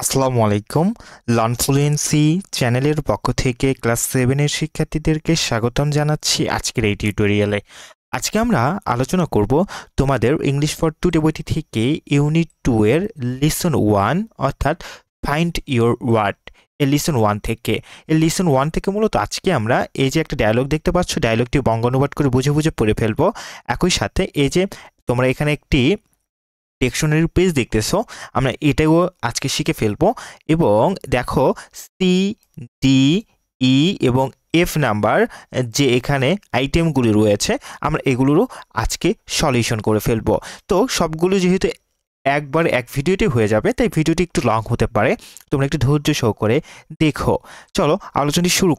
আসসালামু আলাইকুম। Learn fluency চ্যানেলের পক্ষ থেকে ক্লাস 7 এর শিক্ষার্থীদেরকে স্বাগতম জানাচ্ছি আজকের এই টিউটোরিয়ালে। আজকে আমরা আলোচনা করব তোমাদের ইংলিশ ফর টুডে বইটি থেকে ইউনিট 2 এর লিসন 1 অর্থাৎ ফাইন্ড ইওর ওয়ার্ড। এই লিসন 1 থেকে মূলত আজকে আমরা এই যে একটা ডায়লগ দেখতে পাচ্ছ, ডায়লগটি বঙ্গানুবাদ করে বুঝে বুঝে পড়ে ফেলবো। একই সাথে এই যে তোমরা এখানে একটি ডিকশনারির পেজ দেখতেছো, আমরা এটাও আজকে শিখে ফেলবো। এবং দেখো সি, ডি, ই এবং এফ নাম্বার যে এখানে আইটেমগুলি রয়েছে, আমরা এগুলোরও আজকে সলিউশন করে ফেলবো। তো সবগুলো যেহেতু একবার এক ভিডিওতে হয়ে যাবে, তাই ভিডিওটি একটু লং হতে পারে, তোমরা একটু ধৈর্য সহকারে দেখো। চলো আলোচনাটি শুরু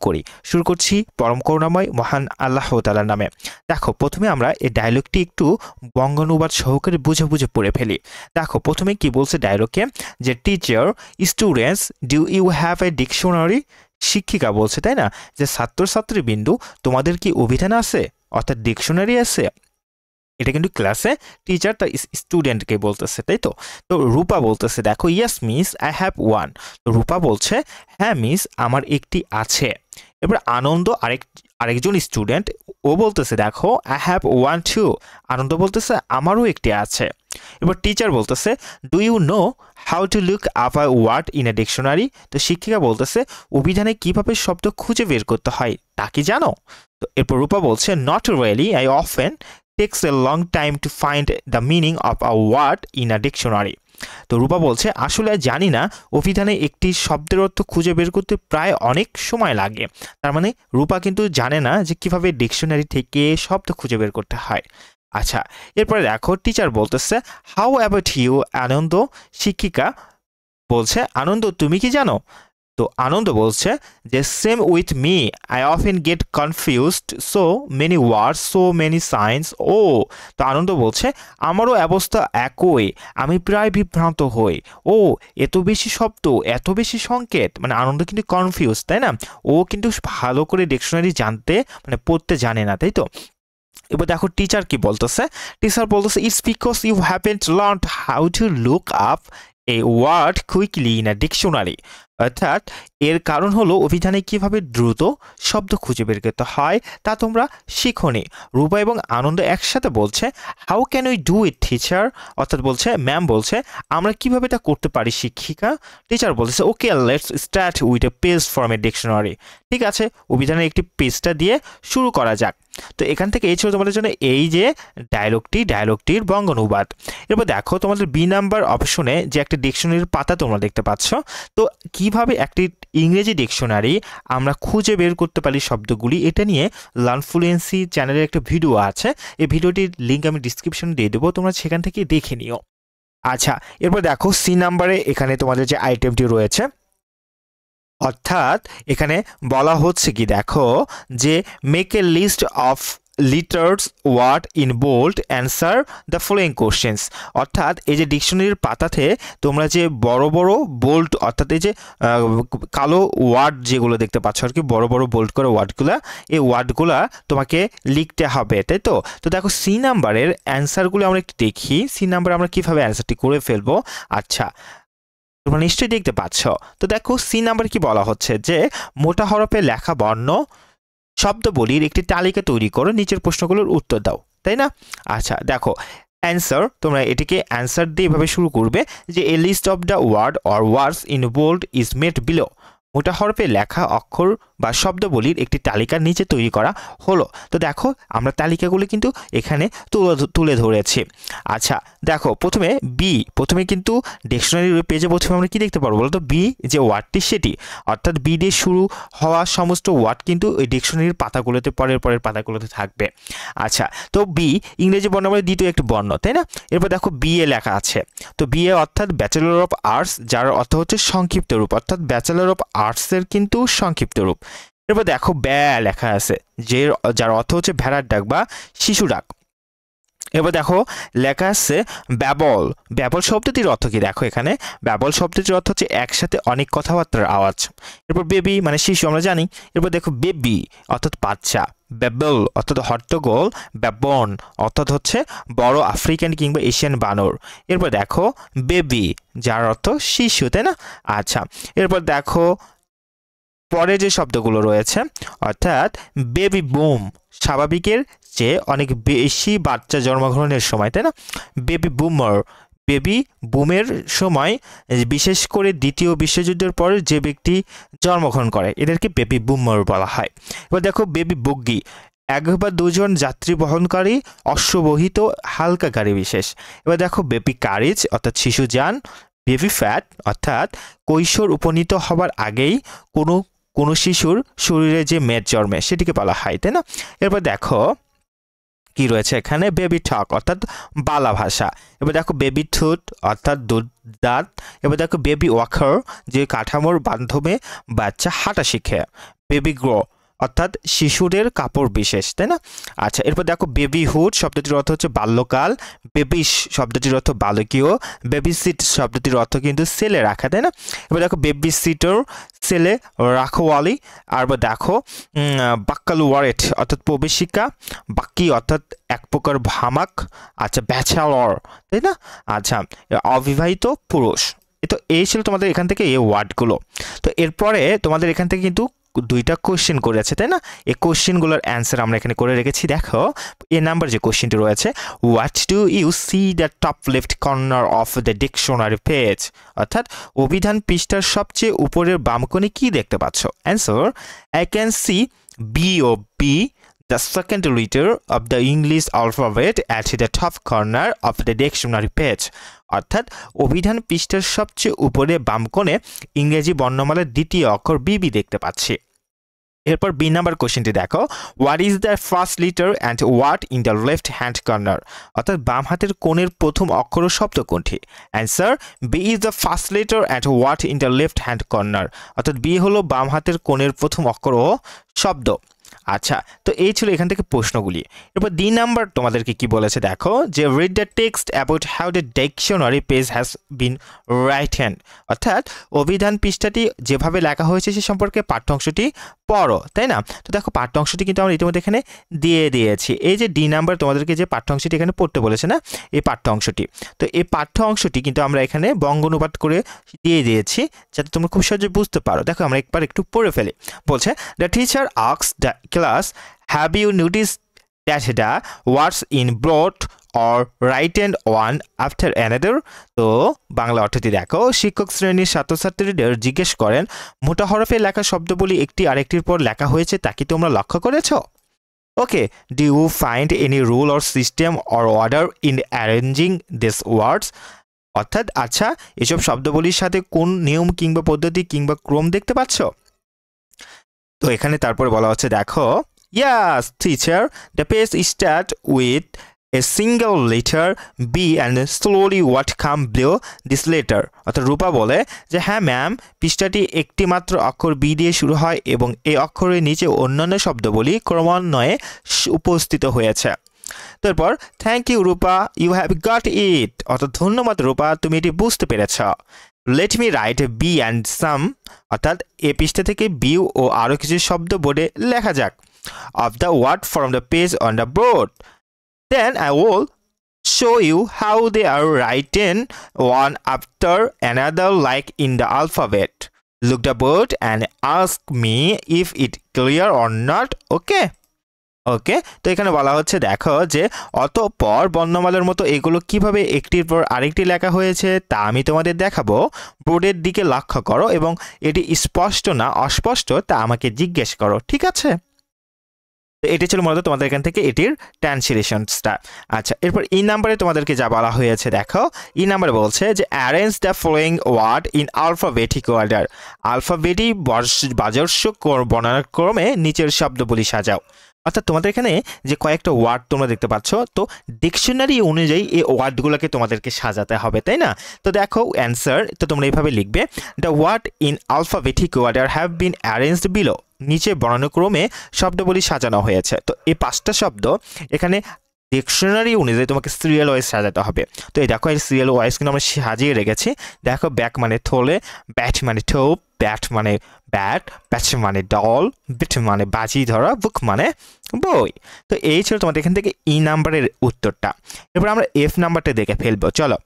করছি পরম করুণাময় মহান আল্লাহ তাআলার নামে। দেখো প্রথমে আমরা এই ডায়লগটি একটু বঙ্গানুবাদ সহকারে বুঝে বুঝে পড়ে ফেলি। দেখো প্রথমে কি বলছে ডায়লগে, যে teacher, students, do you have a dictionary? শিক্ষিকা বলছে, তাই না, যে ছাত্রছাত্রী বিন্দু, তোমাদের কি অভিধান আছে অর্থাৎ ডিকশনারি আছে? এটা কিন্তু ক্লাসে টিচার তার স্টুডেন্টকে বলতেছে, তাই তো। তো রূপা বলতেছে, দেখো yes miss I have one. তো রূপা বলছে, হ্যাঁ মিস আমার একটি আছে। এবার আনন্দ আরেকজন স্টুডেন্ট, ও বলতেছে, দেখো আই হ্যাভ ওয়ান টু। আনন্দ বলতেছে, আমারও একটি আছে। এবার টিচার বলতেছে, do you know how to look up a word in a dictionary? তো শিক্ষিকা বলতেছে, অভিধানে কিভাবে শব্দ খুঁজে বের করতে হয় তা কি জানো? তো এরপর রূপা বলছে, not really, I often takes a long time to find the meaning of a word in a dictionary. তো রূপা বলছে, আসলে জানি না, অভিধানে একটি শব্দের অর্থ খুঁজে বের করতে প্রায় অনেক সময় লাগে। তার মানে রূপা কিন্তু জানে না যে কিভাবে ডিকশনারি থেকে শব্দ খুঁজে বের করতে হয়। আচ্ছা, এরপরে দেখো টিচার বলতেছে, হাউ অ্যাবাউট ইউ আনন্দ? শিক্ষিকা বলছে, আনন্দ তুমি কি জানো? তো আনন্দ বলছে যে same with me, I often get confused, so many words, so many signs. ও, তো আনন্দ বলছে, আমারও অবস্থা একই, আমি প্রায় বিভ্রান্ত হই। ও, এত বেশি শব্দ, এত বেশি সংকেত, মানে আনন্দ কিন্তু কনফিউজ, তাই না? ও কিন্তু ভালো করে ডিকশনারি জানতে মানে পড়তে জানে না, তাই তো। এবার দেখো টিচার কি বলতেছে, টিচার বলতেছে, it's because you haven't learned how to look up a word quickly in a dictionary. অর্থাৎ এর কারণ হলো অভিধানে কিভাবে দ্রুত শব্দ খুঁজে বের করতে হয় তা তোমরা শিখোনি। রূপা এবং আনন্দ একসাথে বলছে, how can we do it teacher? অর্থাৎ বলছে, ম্যাম বলছে, আমরা কিভাবে এটা করতে পারি শিক্ষিকা? টিচার বলছে, okay let's start with a page from a dictionary. ঠিক আছে, অভিধানের একটি পেজটা দিয়ে শুরু করা যাক। তো এখান থেকে এই ছিল তোমাদের জন্য এই যে ডায়লগটির বঙ্গানুবাদ। এরপর দেখো তোমাদের বি নাম্বার অপশনে যে একটা ডিকশনারির পাতা তোমরা দেখতে পাচ্ছ। তো কিভাবে একটি ইংরেজি ডিকশনারি আমরা খুঁজে বের করতে পারি শব্দগুলি, এটা নিয়ে লার্ন ফ্লুয়েন্সি চ্যানেলের একটা ভিডিও আছে। এই ভিডিওটির লিঙ্ক আমি ডিসক্রিপশনে দিয়ে দেবো, তোমরা সেখান থেকে দেখে নিও। আচ্ছা, এরপর দেখো সি নাম্বারে এখানে তোমাদের যে আইটেমটি রয়েছে, অর্থাৎ এখানে বলা হচ্ছে কি, দেখো যে make a list of letters word in bold answer the following questions. অর্থাৎ এই যে ডিকশনারির পাতাতে তোমরা যে বড় বড় বোল্ড, অর্থাৎ এই যে কালো ওয়ার্ড যেগুলো দেখতে পাচ্ছ আর কি, বড় বড় বোল্ড করে ওয়ার্ডগুলো, এই ওয়ার্ডগুলা তোমাকে লিখতে হবে, তাই তো। তো দেখো সি নাম্বারের অ্যান্সারগুলো আমরা একটু দেখি, সি নাম্বারে আমরা কিভাবে অ্যান্সারটি করে ফেলবো। আচ্ছা, তোমরা নিশ্চয়ই দেখতে পাচ্ছ। তো দেখো সি নাম্বার কি বলা হচ্ছে, যে মোটা হরফে লেখা বর্ণ শব্দবলীর একটি তালিকা তৈরি করো, নিচের প্রশ্নগুলোর উত্তর দাও, তাই না? আচ্ছা দেখো অ্যান্সার, তোমরা এটিকে অ্যান্সার দিয়ে এভাবে শুরু করবে, যে a list of the word or words in bold is made below. মোটা হরফে লেখা অক্ষর বা শব্দবলীর একটি তালিকার নিচে তৈরি করা হলো। তো দেখো আমরা তালিকাগুলো কিন্তু এখানে তুলে ধরেছি। আচ্ছা দেখো প্রথমে কিন্তু ডিকশনারির পেজে প্রথমে আমরা কি দেখতে পারবো বলতো, বি যে ওয়ার্ডটি সেটি, অর্থাৎ বি দিয়ে শুরু হওয়া সমস্ত ওয়ার্ড কিন্তু ওই ডিকশনারির পাতাগুলোতে পরের পাতাগুলোতে থাকবে। আচ্ছা, তো বি ইংরেজি বর্ণমালার দ্বিতীয় একটি বর্ণ, তাই না? এরপর দেখো বি এ লেখা আছে। তো বি এ অর্থাৎ ব্যাচেলর অফ আর্টস, যার অর্থ হচ্ছে সংক্ষিপ্ত রূপ, অর্থাৎ ব্যাচেলর অফ আর্টসের কিন্তু সংক্ষিপ্ত রূপ। এরপর দেখো ব্যা লেখা আছে, যার অর্থ হচ্ছে ভেড়ার ডাক বা শিশু ডাক। এবার দেখো লেখা আছে ব্যাবল। ব্যাবল শব্দটির অর্থ কি? দেখো এখানে ব্যাবল শব্দটির অর্থ হচ্ছে একসাথে অনেক কথাবার্তার আওয়াজ। এরপর বেবি মানে শিশু আমরা জানি। এরপর দেখো বেবি অর্থাৎ বাচ্চা, ব্যাবল অর্থাৎ হট্টগোল, ব্যাবন অর্থাৎ হচ্ছে বড় আফ্রিকান কিংবা এশিয়ান বানর। এরপর দেখো বেবি যার অর্থ শিশু, তাই না? আচ্ছা, এরপর দেখো পরে যে শব্দগুলো রয়েছে অর্থাৎ বেবি বুম, স্বাভাবিকের চেয়ে অনেক বেশি বাচ্চা জন্মগ্রহণের সময়, তাই না? বেবি বুমার, বেবি বুমের সময় বিশেষ করে দ্বিতীয় বিশ্বযুদ্ধের পর যে ব্যক্তি জন্মগ্রহণ করে এদেরকে বেবি বুমার বলা হয়। এবার দেখো বেবি বগি, এক বা দুজন যাত্রী বহনকারী অশ্ববহিত হালকা গাড়ি বিশেষ। এবার দেখো বেবি কারিজ অর্থাৎ শিশু যান। বেবি ফ্যাট অর্থাৎ কৈশোর উপনীত হবার আগেই কোনো কোনো শিশুর শরীরে যে মেদ জন্মে সেটিকে বলা হয়, তাই না? এরপর দেখো কি রয়েছে এখানে বেবি টক অর্থাৎ বালা ভাষা। এবার দেখো বেবি টুথ অর্থাৎ দুধ দাঁত। এবার দেখো বেবি ওয়াকার যে কাঠামোর মাধ্যমে বাচ্চা হাঁটা শিখে। বেবি গ্রো অর্থাৎ শিশুদের কাপড় বিশেষ, তাই না? আচ্ছা, এরপর দেখো বেবি হুড শব্দটির অর্থ হচ্ছে বাল্যকাল। বেবিশ শব্দটির অর্থ বালকীয়। বেবি সিট শব্দটির অর্থ কিন্তু ছেলে রাখা, তাই না? এবার দেখো বেবি সিটার ছেলে রাখোয়ালি। আর দেখো বাক্কালু ওয়ারেট অর্থাৎ প্রবেশিকা। বাক্কি অর্থাৎ এক প্রকার ভামাক। আচ্ছা, ব্যাচেলর, তাই না? আচ্ছা, অবিবাহিত পুরুষ। তো এই ছিল তোমাদের এখান থেকে এই ওয়ার্ডগুলো। তো এরপরে তোমাদের এখান থেকে কিন্তু দুইটা কোশ্চেন করেছে, তাই না? এই কোশ্চেনগুলোর অ্যান্সার আমরা এখানে করে রেখেছি। দেখো এ নাম্বার যে কোশ্চেনটি রয়েছে, what do you see the top left corner of the dictionary page, অর্থাৎ অভিধান পৃষ্ঠার সবচেয়ে উপরের বাম কোণে কি দেখতে পাচ্ছ? Answer, I can see B O B, the second letter of the English alphabet at the top corner of the dictionary page, অর্থাৎ অভিধান পৃষ্ঠার সবচেয়ে উপরে বাম কোণে ইংরেজি বর্ণমালার দ্বিতীয় অক্ষর বিবি দেখতে পাচ্ছি। এরপর বি নাম্বার কোশ্চেনটি দেখো, what is the first letter and what in the left hand corner, অর্থাৎ বাম হাতের কোণের প্রথম অক্ষর ও শব্দ কোনটি? Answer, B is the first letter and what in the left hand corner, অর্থাৎ বি হলো বাম হাতের কোণের প্রথম অক্ষর ও শব্দ। আচ্ছা, তো এই ছিল এখান থেকে প্রশ্নগুলি। এরপর ডি নাম্বার তোমাদেরকে কি বলেছে দেখো, যে read the text about how the dictionary page has been written, অর্থাৎ অভিধান পৃষ্ঠাটি যেভাবে লেখা হয়েছে সে সম্পর্কে পাঠ্য অংশটি পড়ো, তাই না? তো দেখো পাঠ্য অংশটি কিন্তু আমরা ইতিমধ্যে এখানে দিয়ে দিয়েছি। এই যে ডি নাম্বার তোমাদেরকে যে পাঠ্য অংশটি এখানে পড়তে বলেছে না, এই পাঠ্য অংশটি, তো এই পাঠ্য অংশটি কিন্তু আমরা এখানে বঙ্গানুবাদ করে দিয়ে দিয়েছি যাতে তোমরা খুব সহজে বুঝতে পারো। দেখো আমরা একটু পড়ে ফেলি। বলছে, the teacher asks the class, have you notice that the words in broad or written one after another? তো বাংলা অর্থটি দেখো, শিক্ষক শ্রেণীর ছাত্রছাত্রীদের জিজ্ঞেস করেন, মোটা হরফে লেখা শব্দগুলি একটি আরেকটির পর লেখা হয়েছে তা কি তোমরা লক্ষ্য করেছ? Okay, do you find any rule or system or order in arranging this words, অর্থাৎ আচ্ছা এসব শব্দগুলির সাথে কোন নিয়ম কিংবা পদ্ধতি কিংবা ক্রম দেখতে পাচ্ছ? তো এখানে তারপরে বলা হচ্ছে দেখো, yes teacher, the page start with a single letter B and slowly what come below this letter, অর্থাৎ রূপা বলে যে হ্যাঁ ম্যাম, পৃষ্ঠাটি একটি মাত্র অক্ষর বি দিয়ে শুরু হয় এবং এই অক্ষরের নিচে অন্যান্য শব্দগুলি ক্রমান্বয়ে উপস্থিত হয়েছে। তারপর thank you Rupa, you have got it, অর্থাৎ ধন্যবাদ রূপা, তুমি এটি বুঝতে পেরেছ। Let me write B and some, অর্থাৎ এ পৃষ্ঠা থেকে বি ও আরও কিছু শব্দ বোর্ডে লেখা যাক। Of the word from the page on the board, then I will show you how they are written one after another like in the alphabet. Look the board and ask me if it clear or not. Okay? ওকে, তো এখানে বলা হচ্ছে দেখো যে অতঃপর বর্ণমালার মতো এগুলো কিভাবে একটির পর আরেকটি লেখা হয়েছে তা আমি তোমাদের দেখাবো। বোর্ডের দিকে লক্ষ্য করো এবং এটি স্পষ্ট না অস্পষ্ট তা আমাকে জিজ্ঞেস করো, ঠিক আছে? এটি ছিল মূলত তোমাদের এখান থেকে এটির ট্রান্সলেশনসটা। আচ্ছা, এরপর ই নাম্বারে তোমাদেরকে যা বলা হয়েছে দেখো, ই নাম্বারে বলছে যে arrange the following word in alphabetic order, alphabetic বাজস্ব বর্ণাক্রমে নিচের শব্দগুলি সাজাও। অর্থাৎ তোমাদের এখানে যে কয়েকটা ওয়ার্ড তোমরা দেখতে পাচ্ছ, তো ডিকশনারি অনুযায়ী এই ওয়ার্ডগুলোকে তোমাদেরকে সাজাতে হবে, তাই না? তো দেখো অ্যান্সার, তো তোমরা এইভাবে লিখবে, the word in alphabetic order have been arranged below, নিচে বর্ণানুক্রমে শব্দগুলি সাজানো হয়েছে। তো এই পাঁচটা শব্দ এখানে ডিকশনারি অনুযায়ী তোমাকে সিরিয়াল ওয়াইজ সাজাতে হবে। তো এই দেখো এই সিরিয়াল ওয়াইজ কিন্তু আমরা সাজিয়ে রেখেছি। দেখো ব্যাক মানে থলে, ব্যাট মানে টোপ, ব্যাট মানে ব্যাট, ব্যাচ মানে ডল, বিট মানে বাজি ধরা, বুক মানে বই। তো এই ছিল তোমাদের এখান থেকে ই নাম্বারের উত্তরটা। এরপর আমরা এফ নাম্বারটা দেখে ফেলবো। চলো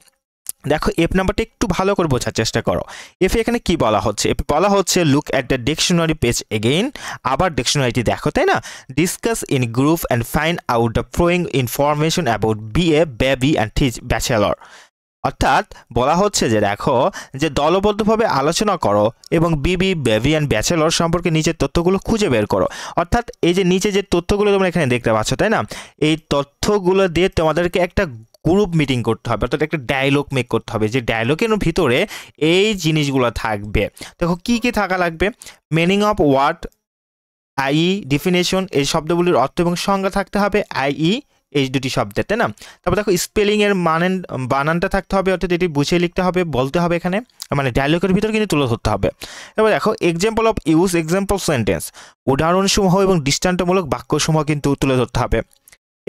দেখো এফ নাম্বারটা একটু ভালো করে বোঝার চেষ্টা করো। এফ এখানে কি বলা হচ্ছে? এফ বলা হচ্ছে look at the dictionary page again, আবার ডিকশনারিটি দেখো, তাই না? Discuss in group and find out the following information about BA, baby and teach bachelor. অর্থাৎ বলা হচ্ছে যে দেখো যে দলবদ্ধভাবে আলোচনা করো এবং বিবি, বেবি অ্যান্ড ব্যাচেলর সম্পর্কে নিচের তথ্যগুলো খুঁজে বের করো। অর্থাৎ এই যে নিচে যে তথ্যগুলো তোমরা এখানে দেখতে পাচ্ছ, তাই না? এই তথ্যগুলো দিয়ে তোমাদেরকে একটা গ্রুপ মিটিং করতে হবে, অর্থাৎ একটা ডায়লগ মেক করতে হবে, যে ডায়লগের ভিতরে এই জিনিসগুলো থাকবে। দেখো কি কি থাকা লাগবে? Meaning of word, I, definition, এই শব্দগুলির অর্থ এবং সংজ্ঞা থাকতে হবে, আই এই দুটি শব্দের, তাই না? তারপর দেখো স্পেলিংয়ের বানানটা থাকতে হবে, অর্থাৎ এটি বুঝিয়ে লিখতে হবে, বলতে হবে এখানে, মানে ডায়লগের ভিতর কিন্তু তুলে ধরতে হবে। এবার দেখো example of use, example sentence, উদাহরণসমূহ এবং দৃষ্টান্তমূলক বাক্যসমূহ কিন্তু তুলে ধরতে হবে।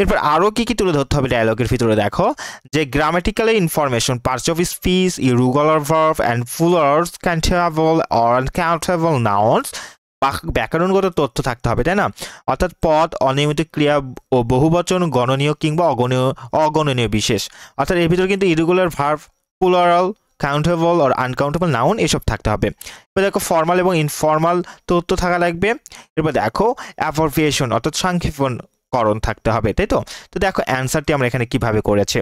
এরপর আরও কী কী তুলে ধরতে হবে ডায়লগের ভিতরে? দেখো যে grammatical information, parts of speech, irregular verb and plurals, countable or uncountable nouns, ব্যাকরণগত তথ্য থাকতে হবে, তাই না? অর্থাৎ পদ, অনিয়মিত ক্রিয়া ও বহুবচন, গণনীয় কিংবা অগণনীয় বিশেষ। অর্থাৎ এর ভিতরে কিন্তু ইরেগুলার ভার্ব, প্লুরাল, কাউন্টেবল আর আনকাউন্টেবল নাউন এসব থাকতে হবে। এবার দেখো ফর্মাল এবং ইনফর্মাল তথ্য থাকা লাগবে। এরপর দেখো অ্যাবরিভিয়েশন, অর্থাৎ সংক্ষেপণকরণ থাকতে হবে, তাই তো? তো দেখো অ্যান্সারটি আমরা এখানে কিভাবে করেছি,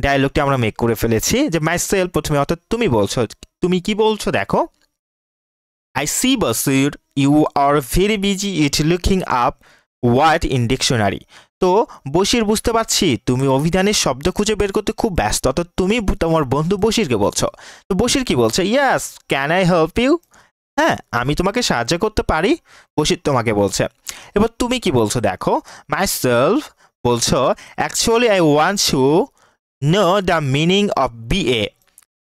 ডায়লগটি আমরা মেক করে ফেলেছি। যে মাইসেলফ প্রথমে, অর্থাৎ তুমি বলছো, তুমি কি বলছো? দেখো I see Basir, you are very busy at looking up word in dictionary. তো বশির বুঝতে পারছি তুমি অভিধানের শব্দ খুঁজে বের করতে খুব ব্যস্ত, অর্থাৎ তুমি তোমার বন্ধু বশিরকে বলছো। তো বশির কি বলছে? ইয়াস, ক্যান আই হেল্প ইউ? হ্যাঁ, আমি তোমাকে সাহায্য করতে পারি, বশির তোমাকে বলছে। এবার তুমি কি বলছো? দেখো মাইসেলফ বলছো actually I want to know the meaning of BA.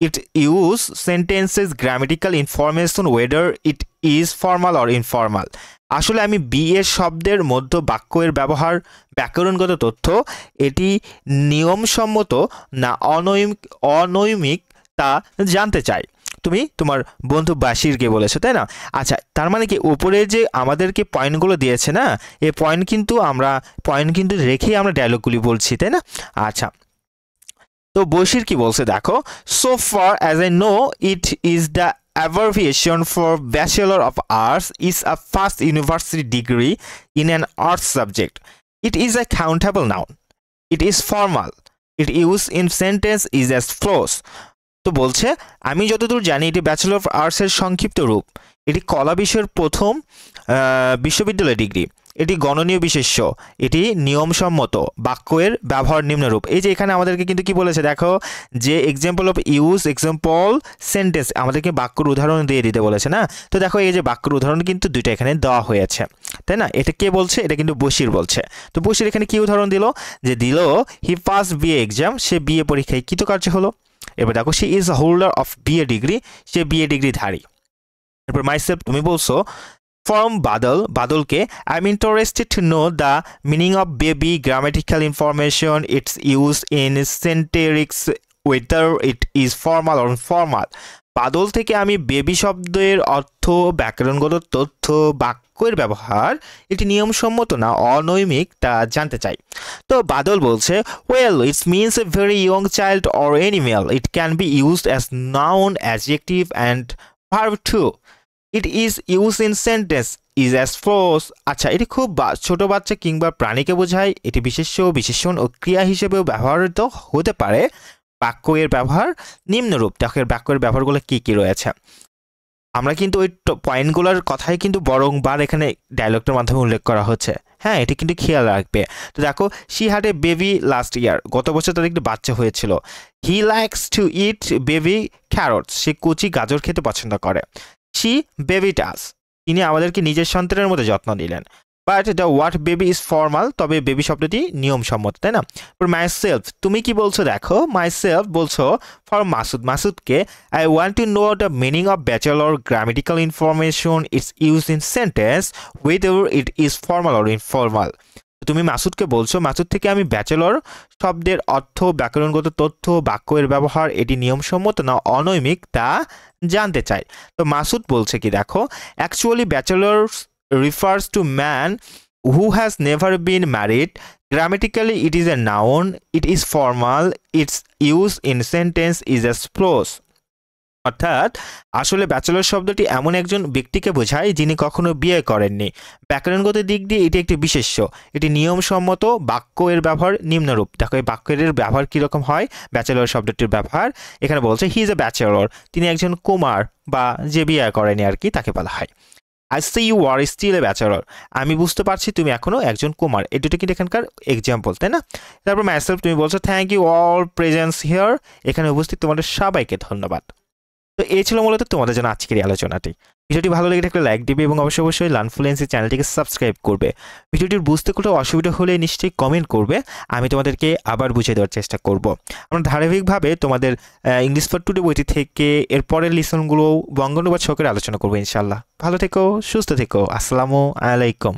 It use sentences grammatical information whether it is formal or informal. আসলে আমি বি এর শব্দের মধ্য বাক্যের ব্যবহার, ব্যাকরণগত তথ্য, এটি নিয়মসম্মত না অনৈমিক তা জানতে চাই। তুমি তোমার বন্ধু বাশিরকে বলেছো, তাই না? আচ্ছা, তার মানে কি উপরে যে আমাদেরকে পয়েন্টগুলো দিয়েছে না, এই পয়েন্ট কিন্তু রেখেই আমরা ডায়লগগুলি বলছি, তাই না? আচ্ছা, তো বশির কি বলছে? দেখো so far as I know it is the abbreviation for Bachelor of Arts is a first university degree in an arts subject. It is a countable noun. It is formal. It used in sentence is as follows. তো বলছে আমি যতদূর জানি এটি bachelor of আর্টসের সংক্ষিপ্ত রূপ। এটি কলা বিষয়ের প্রথম বিশ্ববিদ্যালয় ডিগ্রি। এটি গণনীয় বিশেষ্য, এটি নিয়মসম্মত, বাক্যের ব্যবহার নিম্নরূপ। এই যে এখানে আমাদেরকে কিন্তু কি বলেছে? দেখো যে example of use, example sentence, আমাদেরকে বাক্যর উদাহরণ দিয়ে দিতে বলেছে না? তো দেখো এই যে বাক্যর উদাহরণ কিন্তু দুইটা এখানে দেওয়া হয়েছে, তাই না? এটা কে বলছে? এটা কিন্তু বশির বলছে। তো বশির এখানে কি উদাহরণ দিল? যে দিল হি পাস বিএ এক্সাম, সে বিএ পরীক্ষায় কৃতকার্য হলো। এবার দেখো she is a holder of BA degree, সে বিএ ডিগ্রিধারী। এরপর মাইসেলফ তুমি বলছো ফ্রম বাদলকে I am interested to know the meaning of baby, grammatical information, its use in sentences whether it is formal or informal. Badal থেকে আমি baby শব্দের অর্থ, ব্যাকরণগত তথ্য, বাক্যের ব্যবহার, এটি নিয়মসম্মত না অনৈমিক তা জানতে চাই। তো বাদল বলছে well it's means a very young child or animal, it can be used as noun, adjective and verb too. It is use in sentence is as follows. আচ্ছা, এটি খুব ছোট বাচ্চা কিংবা প্রাণীকে বোঝায়। এটি বিশেষ্য, বিশেষণ ও ক্রিয়া হিসেবেও ব্যবহৃত হতে পারে। বাক্যের ব্যবহার নিম্নরূপ। দেখো এর বাক্যের ব্যবহারগুলো কী কী রয়েছে। আমরা কিন্তু ওই পয়েন্টগুলোর কথাই কিন্তু বারংবার এখানে ডায়লগটার মাধ্যমে উল্লেখ করা হচ্ছে। হ্যাঁ, এটি কিন্তু খেয়াল রাখবে। তো দেখো she had a baby last year, গত বছর তার একটি বাচ্চা হয়েছিল। He likes to eat baby carrots, সে কচি গাজর খেতে পছন্দ করে। শি বেবিড আস, তিনি আমাদেরকে নিজের সন্তানের মতো যত্ন দিলেন। But the word baby is formal, তবে বেবি শব্দটি নিয়মসম্মত, তাই না? মাইসেলফ তুমি কি বলছো? দেখো মাইসেলফ বলছো ফর মাসুদ, মাসুদকে I want to know the meaning of bachelor, grammatical information, its use in sentence whether it is formal or informal. তুমি মাসুদকে বলছো মাসুদ থেকে আমি ব্যাচেলর শব্দের অর্থ, ব্যাকরণগত তথ্য, বাক্যের ব্যবহার এটি নিয়মসম্মত না অনৈমিক তা জানতে চাই। তো মাসুদ বলছে কি দেখো, actually bachelors refers to man who has never been married. Grammatically it is a noun, it is formal, its use in sentence is as follows. অর্থাৎ আসলে ব্যাচেলর শব্দটি এমন একজন ব্যক্তিকে বোঝায় যিনি কখনো বিয়ে করেননি। ব্যাকরণগত দিক দিয়ে এটি একটি বিশেষ্য, এটি নিয়মসম্মত, বাক্য এর ব্যবহার নিম্নরূপ। দেখো এই বাক্যের ব্যবহার কীরকম হয়, ব্যাচেলর শব্দটির ব্যবহার এখানে বলছে হি ইজ এ ব্যাচেলর, তিনি একজন কুমার বা যে বিয়ে করেনি আর কি তাকে বলা হয়। I see you are still a bachelor, আমি বুঝতে পারছি তুমি এখনো একজন কুমার। এই দুটো কিন্তু এখানকার এক্সাম্পল, তাই না? তারপর মাইসেলফ, তুমি বলছো thank you all presence here, এখানে উপস্থিত তোমাদের সবাইকে ধন্যবাদ। তো এই ছিল মূলত তোমাদের জন্য আজকের এই আলোচনাটি। ভিডিওটি ভালো লেগে থাকলে লাইক দিবে এবং অবশ্যই লার্নফ্লুয়েন্সি চ্যানেলটিকে সাবস্ক্রাইব করবে। ভিডিওটির বুঝতে কোথাও অসুবিধা হলে নিশ্চয়ই কমেন্ট করবে, আমি তোমাদেরকে আবার বুঝিয়ে দেওয়ার চেষ্টা করব। আমরা ধারাবাহিকভাবে তোমাদের ইংলিশ ফর টুডে বইটি থেকে এর পরের লিসনগুলো বঙ্গানুবাদ সহকারে আলোচনা করবো ইনশাল্লাহ। ভালো থেকো, সুস্থ থেকো, আসসালামু আলাইকুম।